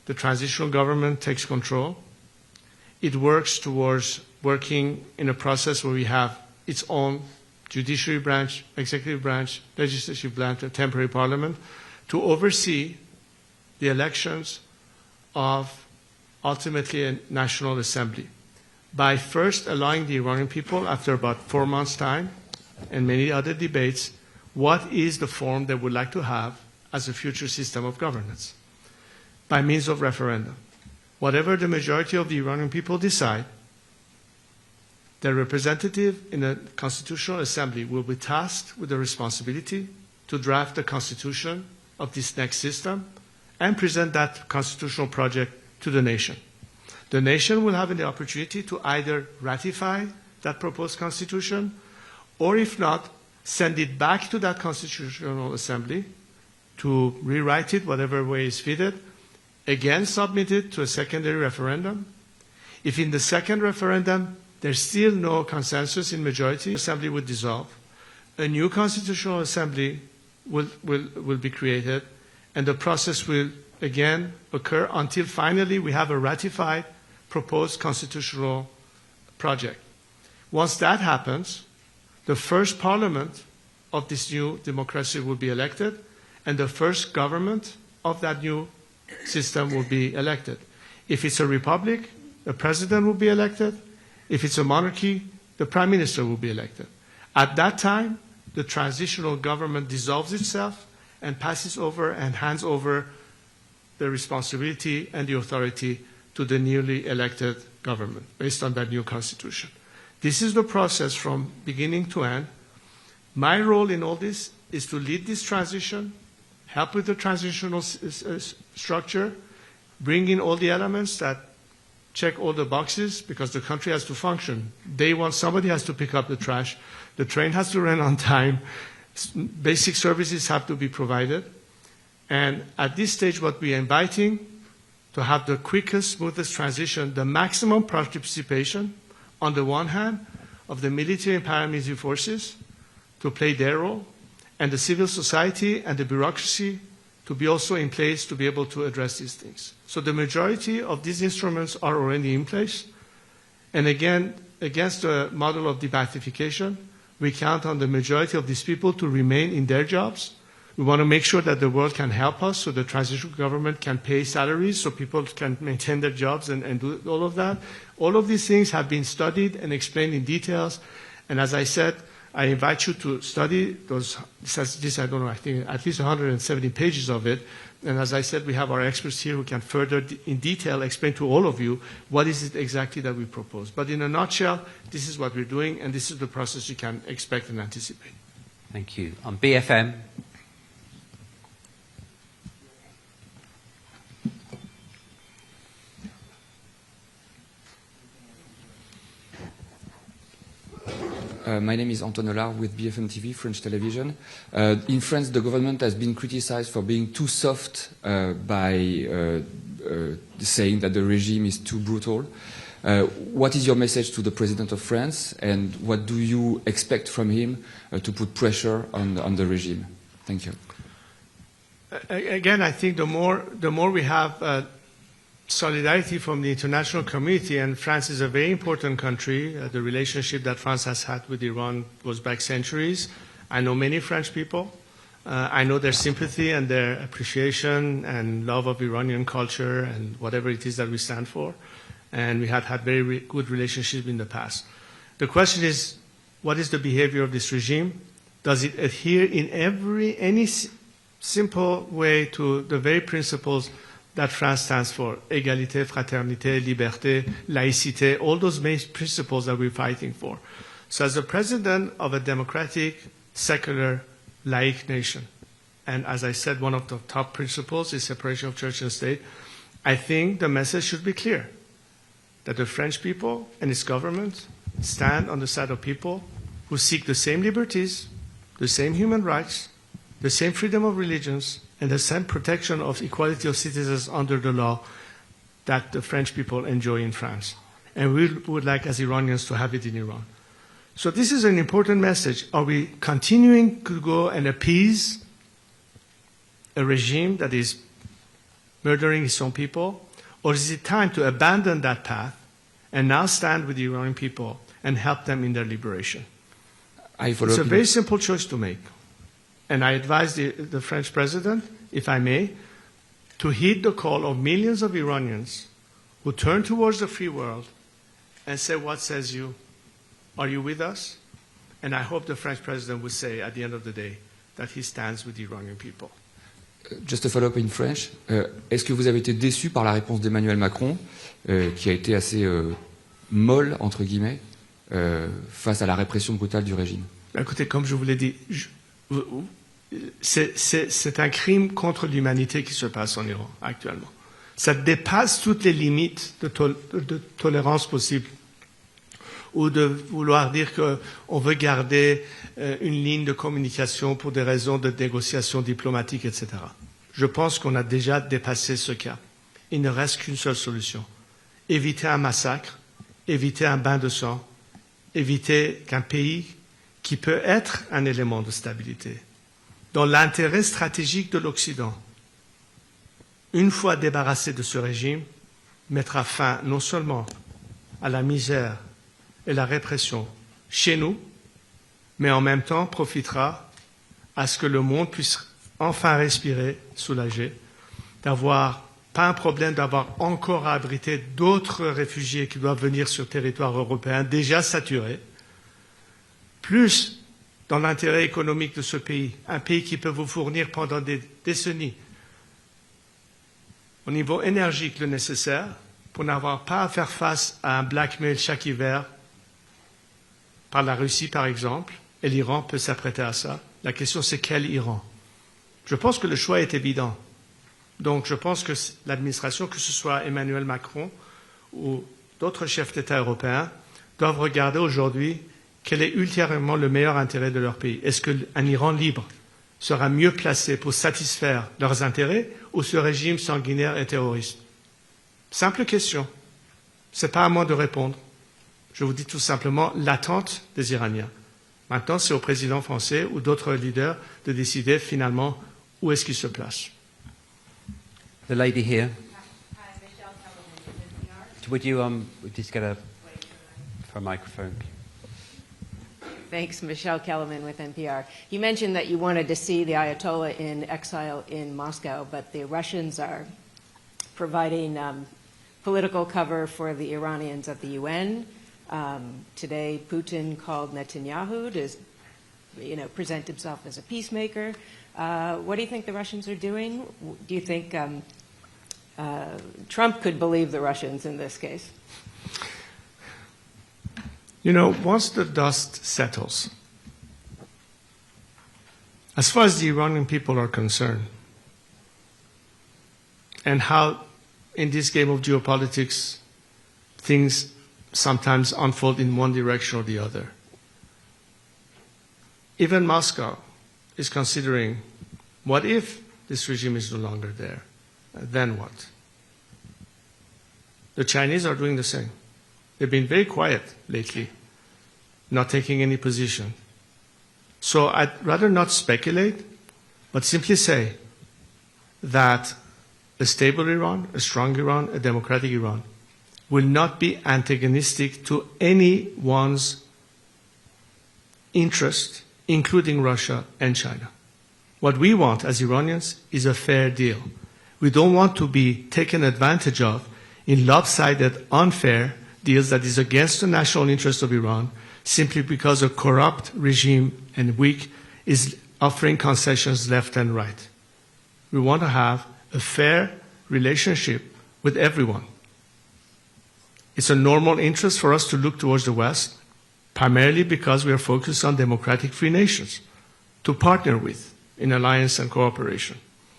the transitional government takes control. It works towards working in a process where we have its own judiciary branch, executive branch, legislative branch, and temporary parliament to oversee the elections of ultimately a national assembly, by first allowing the Iranian people, after about 4 months' time and many other debates, what is the form they would like to have as a future system of governance by means of referendum. Whatever the majority of the Iranian people decide, their representative in a constitutional assembly will be tasked with the responsibility to draft the constitution of this next system and present that constitutional project to the nation. The nation will have the opportunity to either ratify that proposed constitution, or if not, send it back to that constitutional assembly to rewrite it whatever way is fitted, again submit it to a secondary referendum. If in the second referendum there's still no consensus in majority, the assembly would dissolve. a new constitutional assembly will be created, and the process will again occur until finally we have a ratified proposed constitutional project. Once that happens, the first parliament of this new democracy will be elected, and the first government of that new system will be elected. If it's a republic, the president will be elected. If it's a monarchy, the prime minister will be elected. At that time, the transitional government dissolves itself and passes over and hands over the responsibility and the authority to the newly elected government based on that new constitution. This is the process from beginning to end. My role in all this is to lead this transition, help with the transitional structure, bring in all the elements that check all the boxes, because the country has to function. Day one, somebody has to pick up the trash. The train has to run on time. Basic services have to be provided. And at this stage, what we are inviting to have the quickest, smoothest transition, the maximum participation, on the one hand, of the military and paramilitary forces to play their role, and the civil society and the bureaucracy to be also in place to be able to address these things. So the majority of these instruments are already in place. And again, against the model of debathification, we count on the majority of these people to remain in their jobs. We want to make sure that the world can help us, so the transitional government can pay salaries so people can maintain their jobs and do all of that. All of these things have been studied and explained in details. And as I said, I invite you to study those, I don't know, I think at least 170 pages of it. And as I said, we have our experts here who can further in detail explain to all of you what is it exactly that we propose. But in a nutshell, this is what we're doing, and this is the process you can expect and anticipate. Thank you. On BFM. My name is Anton Hollard with BFM TV, French television. In France, the government has been criticized for being too soft by saying that the regime is too brutal. What is your message to the President of France, and what do you expect from him to put pressure on the regime? Thank you. Again, I think the more we have solidarity from the international community, and France is a very important country. The relationship that France has had with Iran goes back centuries. I know many French people. I know their sympathy and their appreciation and love of Iranian culture and whatever it is that we stand for. And we had very good relationships in the past. The question is, what is the behavior of this regime? Does it adhere in any simple way to the very principles that France stands for: égalité, fraternité, liberté, laïcité, all those main principles that we're fighting for? So as the president of a democratic, secular, laïc nation, and as I said, one of the top principles is separation of church and state, I think the message should be clear, that the French people and its government stand on the side of people who seek the same liberties, the same human rights, the same freedom of religions, and the same protection of equality of citizens under the law that the French people enjoy in France. And we would like, as Iranians, to have it in Iran. So this is an important message. Are we continuing to go and appease a regime that is murdering its own people? Or is it time to abandon that path and now stand with the Iranian people and help them in their liberation? It's a very simple choice to make. And I advise the French president, if I may, to heed the call of millions of Iranians who turn towards the free world and say, what says you? Are you with us? And I hope the French president will say at the end of the day that he stands with the Iranian people. Just a follow-up in French. Est-ce que vous avez été déçu par la réponse d'Emmanuel Macron, qui a été assez molle, entre guillemets, face à la répression brutale du régime? Écoutez, comme je vous l'ai dit, c'est un crime contre l'humanité qui se passe en Iran actuellement. Ça dépasse toutes les limites de tolérance possible, ou de vouloir dire qu'on veut garder une ligne de communication pour des raisons de négociation diplomatique, etc. Je pense qu'on a déjà dépassé ce cap. Il ne reste qu'une seule solution. Éviter un massacre, éviter un bain de sang, éviter qu'un pays qui peut être un élément de stabilité, dans l'intérêt stratégique de l'Occident, une fois débarrassé de ce régime, mettra fin non seulement à la misère et la répression chez nous, mais en même temps profitera à ce que le monde puisse enfin respirer, soulagé, d'avoir pas un problème d'avoir encore à abriter d'autres réfugiés qui doivent venir sur le territoire européen déjà saturé, plus dans l'intérêt économique de ce pays, un pays qui peut vous fournir pendant des décennies au niveau énergique le nécessaire pour n'avoir pas à faire face à un blackmail chaque hiver par la Russie, par exemple, et l'Iran peut s'apprêter à ça. La question, c'est quel Iran? Je pense que le choix est évident. Donc, je pense que l'administration, que ce soit Emmanuel Macron ou d'autres chefs d'État européens, doivent regarder aujourd'hui quel est ultérieurement le meilleur intérêt de leur pays. Est-ce qu'un Iran libre sera mieux placé pour satisfaire leurs intérêts ou ce régime sanguinaire et terroriste? Simple question. Ce n'est pas à moi de répondre. Je vous dis tout simplement l'attente des Iraniens. Maintenant, c'est au président français ou d'autres leaders de décider finalement où est-ce qu'ils se placent. The lady here. Would you just get a microphone? Thanks, Michelle Kellerman with NPR. You mentioned that you wanted to see the Ayatollah in exile in Moscow, but the Russians are providing political cover for the Iranians at the UN. Today, Putin called Netanyahu to, present himself as a peacemaker. What do you think the Russians are doing? Do you think Trump could believe the Russians in this case? Once the dust settles, as far as the Iranian people are concerned, and how in this game of geopolitics things sometimes unfold in one direction or the other, even Moscow is considering, what if this regime is no longer there? Then what? The Chinese are doing the same. They've been very quiet lately, not taking any position. So I'd rather not speculate, but simply say that a stable Iran, a strong Iran, a democratic Iran will not be antagonistic to anyone's interest, including Russia and China. What we want as Iranians is a fair deal. We don't want to be taken advantage of in lopsided, unfair deals that is against the national interest of Iran simply because a corrupt regime and weak is offering concessions left and right. We want to have a fair relationship with everyone. It's a normal interest for us to look towards the West, primarily because we are focused on democratic free nations to partner with in alliance and cooperation.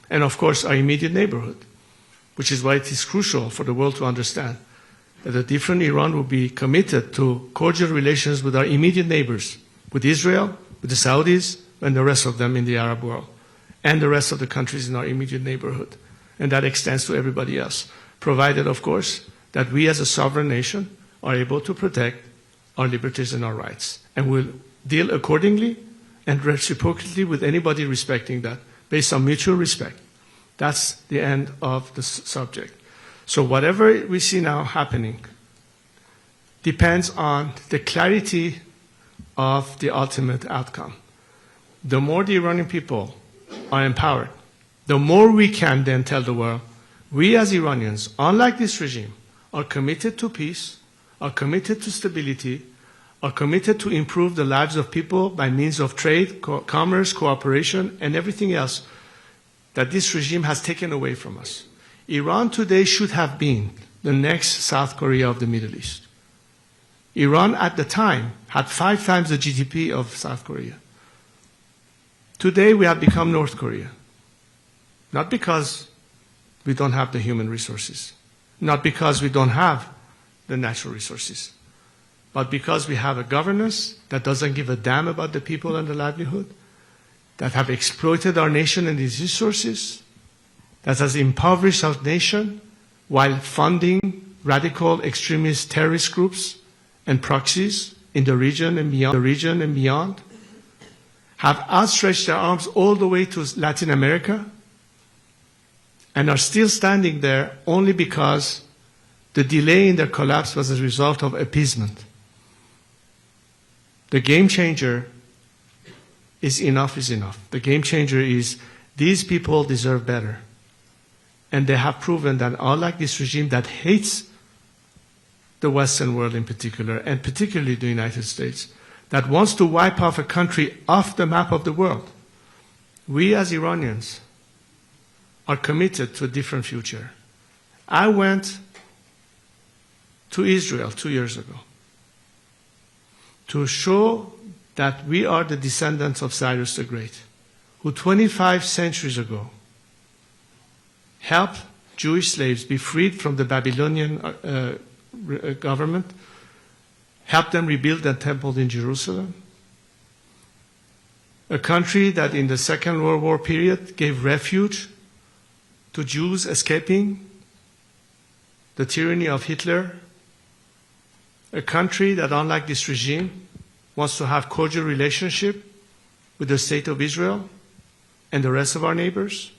And of course, our immediate neighborhood, which is why it is crucial for the world to understand that a different Iran will be committed to cordial relations with our immediate neighbors, with Israel, with the Saudis, and the rest of them in the Arab world, and the rest of the countries in our immediate neighborhood. And that extends to everybody else, provided, of course, that we as a sovereign nation are able to protect our liberties and our rights, and will deal accordingly and reciprocally with anybody respecting that, based on mutual respect. That's the end of the subject. So whatever we see now happening depends on the clarity of the ultimate outcome. The more the Iranian people are empowered, the more we can then tell the world, we as Iranians, unlike this regime, are committed to peace, are committed to stability, are committed to improve the lives of people by means of trade, commerce, cooperation, and everything else that this regime has taken away from us. Iran today should have been the next South Korea of the Middle East. Iran at the time had 5 times the GDP of South Korea. Today we have become North Korea. Not because we don't have the human resources, not because we don't have the natural resources, but because we have a governance that doesn't give a damn about the people and the livelihood, that have exploited our nation and its resources, that has impoverished our nation while funding radical extremist terrorist groups and proxies in the region and beyond. have outstretched their arms all the way to Latin America and are still standing there only because the delay in their collapse was a result of appeasement. The game changer is enough is enough. The game changer is these people deserve better. And they have proven that unlike this regime that hates the Western world in particular, and particularly the United States, that wants to wipe off a country off the map of the world, we as Iranians are committed to a different future. I went to Israel 2 years ago to show that we are the descendants of Cyrus the Great, who 25 centuries ago helped Jewish slaves be freed from the Babylonian government, helped them rebuild the temple in Jerusalem, a country that in the Second World War period gave refuge to Jews escaping the tyranny of Hitler, a country that, unlike this regime, wants to have cordial relationship with the state of Israel and the rest of our neighbors,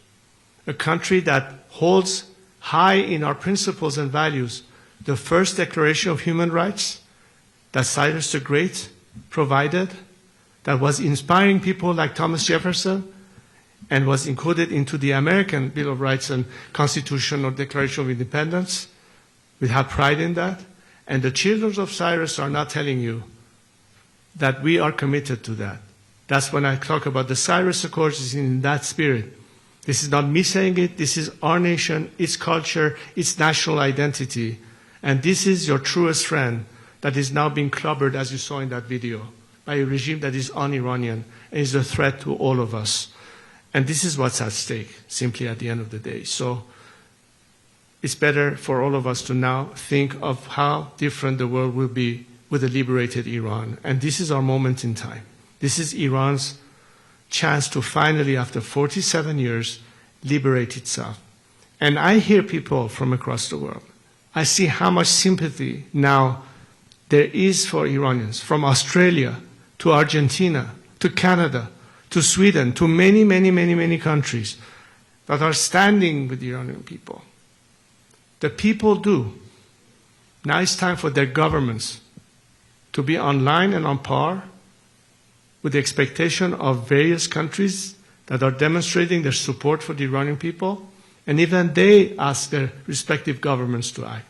a country that holds high in our principles and values the first Declaration of Human Rights that Cyrus the Great provided, that was inspiring people like Thomas Jefferson and was included into the American Bill of Rights and Constitutional Declaration of Independence. We have pride in that. And the children of Cyrus are not telling you that we are committed to that. That's when I talk about the Cyrus Accords is in that spirit. This is not me saying it. This is our nation, its culture, its national identity. And this is your truest friend that is now being clobbered, as you saw in that video, by a regime that is un-Iranian and is a threat to all of us. And this is what's at stake, simply at the end of the day. So it's better for all of us to now think of how different the world will be with a liberated Iran. And this is our moment in time. This is Iran's chance to finally, after 47 years, liberate itself. And I hear people from across the world. I see how much sympathy now there is for Iranians, from Australia to Argentina to Canada to Sweden to many, many, many, many countries that are standing with the Iranian people. The people do. Now it's time for their governments to be online and on par with the expectation of various countries that are demonstrating their support for the Iranian people, and even they ask their respective governments to act.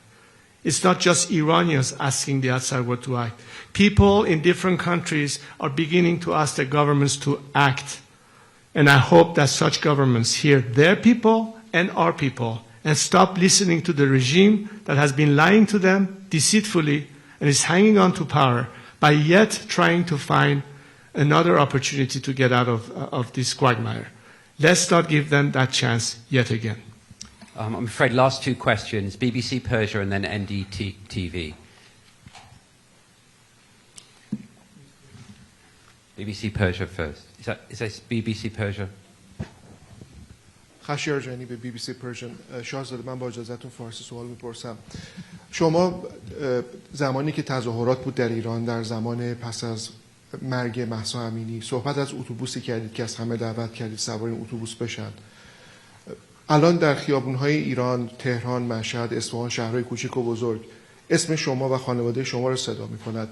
It's not just Iranians asking the outside world to act. People in different countries are beginning to ask their governments to act. And I hope that such governments hear their people and our people and stop listening to the regime that has been lying to them deceitfully and is hanging on to power by yet trying to find another opportunity to get out of this quagmire. Let's not give them that chance yet again. I'm afraid last two questions, BBC Persia and then NDTV. BBC Persia first. Is that BBC Persia? خشیار جانی به BBC Persian. شاهزاده من با اجازهتون فارسی سوال میپرسم. شما زمانی که تظاهرات بود در ایران در زمان پس از مرگ مهسا امینی صحبت از اتوبوسی کردید که از همه دعوت کردید سوار این اتوبوس بشن. الان در خیابون‌های ایران، تهران، مشهد، اصفهان، شهرهای کوچک و بزرگ اسم شما و خانواده شما را صدا می‌کند.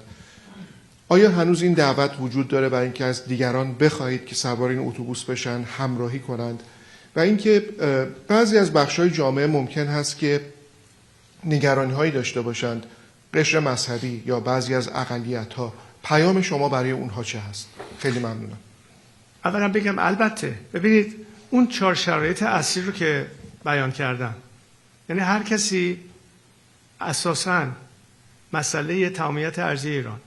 آیا هنوز این دعوت وجود داره برای اینکه از دیگران بخواهید که سوار این اتوبوس بشن، همراهی کنند؟ و اینکه بعضی از بخش‌های جامعه ممکن هست که نگرانی‌هایی داشته باشند، قشر مذهبی یا بعضی از اقلیت‌ها، پیام شما برای اونها چه هست؟ خیلی ممنونم. اولا بگم البته ببینید اون 4 شرایط اصلی رو که بیان کردم، یعنی هر کسی اساساً مسئله تمامیت ارضی ایران،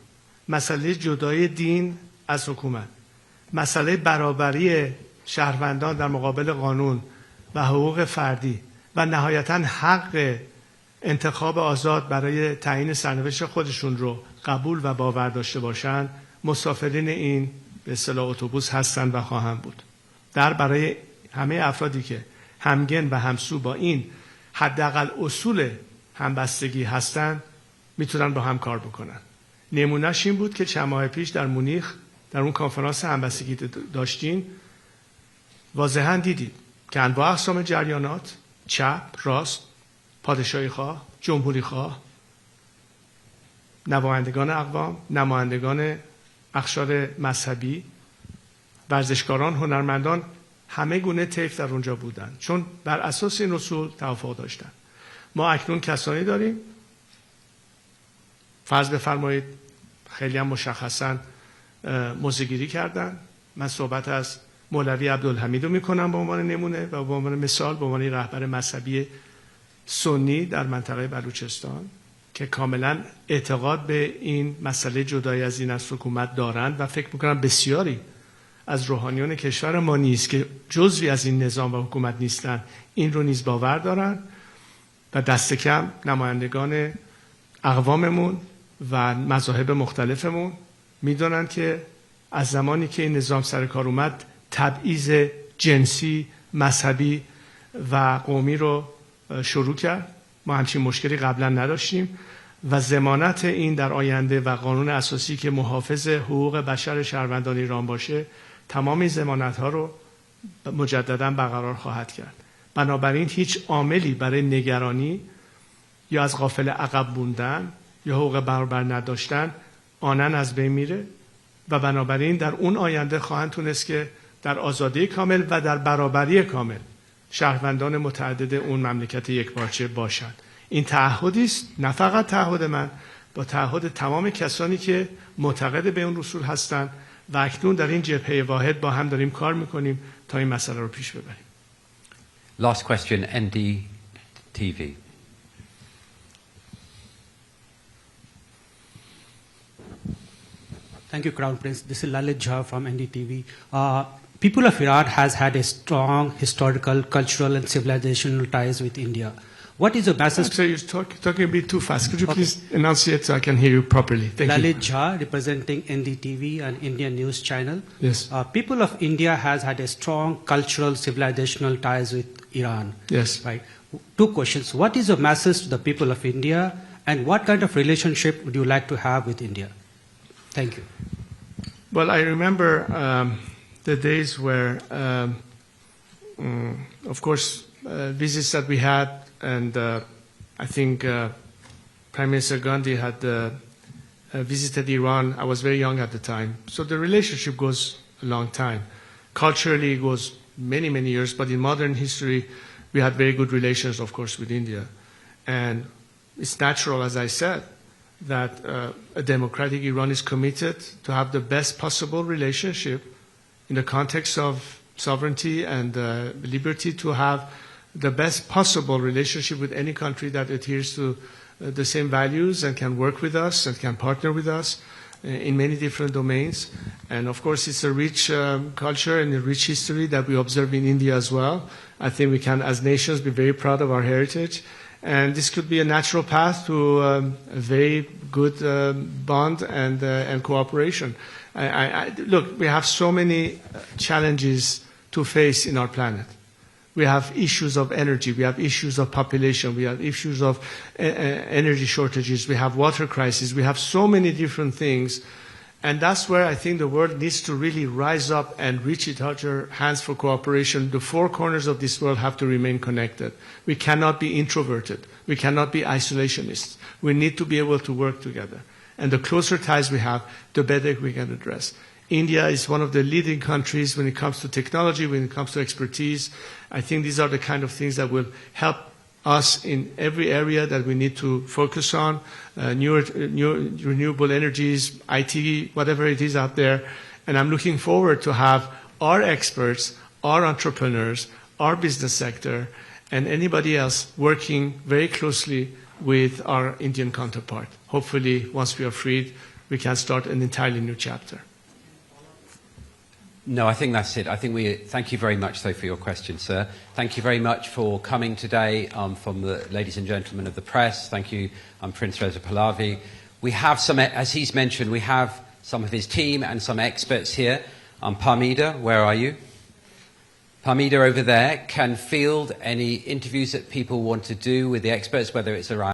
مسئله جدای دین از حکومت، مسئله برابری شهروندان در مقابل قانون و حقوق فردی و نهایتاً حق انتخاب آزاد برای تعیین سرنوشت خودشون رو قبول و باور داشته باشند، مسافرین این به اصطلاح اتوبوس هستند و خواهند بود. برای همه افرادی که همگن و همسو با این حداقل اصول همبستگی هستند میتونن با هم کار بکنن. نمونهش این بود که چند ماه پیش در مونیخ در اون کنفرانس همبستگی داشتین واضحا دیدید که انواع اقسام جریانات، چپ، راست، پادشاهی خواه، جمهوری خواه، نمایندگان اقوام، نمایندگان اقشار مذهبی، ورزشکاران، هنرمندان، همه گونه طیف در اونجا بودن، چون بر اساس این اصول توافق داشتن. ما اکنون کسانی داریم، فرض بفرمایید خیلی هم مشخصا موضع‌گیری کردن. من صحبت از مولوی عبدالحمید رو میکنم به عنوان نمونه و به عنوان مثال به عنوان رهبر مذهبی سنی در منطقه بلوچستان که کاملا اعتقاد به این مسئله جدای از این از حکومت دارند و فکر میکنم بسیاری از روحانیون کشور ما نیز که جزوی از این نظام و حکومت نیستند این رو نیز باور دارند و دست کم نمایندگان اقواممون و مذاهب مختلفمون میدونن که از زمانی که این نظام سر کار اومد تبعیض جنسی، مذهبی و قومی رو شروع کرد. ما همچین مشکلی قبلا نداشتیم و ضمانت این در آینده و قانون اساسی که محافظ حقوق بشر شهروندان ایران باشه تمام این ضمانت‌ها رو مجددا برقرار خواهد کرد. بنابراین هیچ عاملی برای نگرانی یا از غافل عقب موندن یا حقوق برابر نداشتن آنن از بین میره و بنابراین در اون آینده خواهند تونست که در آزادی کامل و در برابری کامل شهروندان متعدد اون مملکت یکپارچه باشند. این تعهدی است، نه فقط تعهد من، با تعهد تمام کسانی که معتقد به اون اصول هستند و اکنون در این جبهه واحد با هم داریم کار میکنیم تا این مسئله رو پیش ببریم. Last question, NDTV. Thank you, Crown Prince. This is Lalit Jha from NDTV. People of Iran has had a strong historical, cultural, and civilizational ties with India. What is the message? So you're talking a bit too fast. Could you please enunciate so I can hear you properly? Thank you. Lalit Jha, representing NDTV, an Indian news channel. Yes. People of India has had a strong cultural, civilizational ties with Iran. Yes. Right. Two questions. What is the message to the people of India, and what kind of relationship would you like to have with India? Thank you. Well, I remember the days where, of course, visits that we had, and I think Prime Minister Gandhi had visited Iran. I was very young at the time. So the relationship goes a long time. Culturally, it goes many, many years, but in modern history, we had very good relations, of course, with India. And it's natural, as I said, that a democratic Iran is committed to have the best possible relationship in the context of sovereignty and liberty, to have the best possible relationship with any country that adheres to the same values and can work with us and can partner with us in many different domains. And of course, it's a rich culture and a rich history that we observe in India as well. I think we can, as nations, be very proud of our heritage. And this could be a natural path to a very good bond and cooperation. Look, we have so many challenges to face in our planet. We have issues of energy, we have issues of population, we have issues of energy shortages, we have water crisis, we have so many different things. And that's where I think the world needs to really rise up and reach each other hands for cooperation. The four corners of this world have to remain connected. We cannot be introverted. We cannot be isolationists. We need to be able to work together. And the closer ties we have, the better we can address. India is one of the leading countries when it comes to technology, when it comes to expertise. I think these are the kind of things that will help us in every area that we need to focus on, new renewable energies, IT, whatever it is out there. And I'm looking forward to have our experts, our entrepreneurs, our business sector, and anybody else working very closely with our Indian counterpart. Hopefully, once we are freed, we can start an entirely new chapter. No, I think that's it. I think thank you very much, though, for your question, sir. Thank you very much for coming today from the ladies and gentlemen of the press. Thank you, Prince Reza Pahlavi. We have some, as he's mentioned, we have some of his team and some experts here. Parmida, where are you? Parmida over there can field any interviews that people want to do with the experts, whether it's around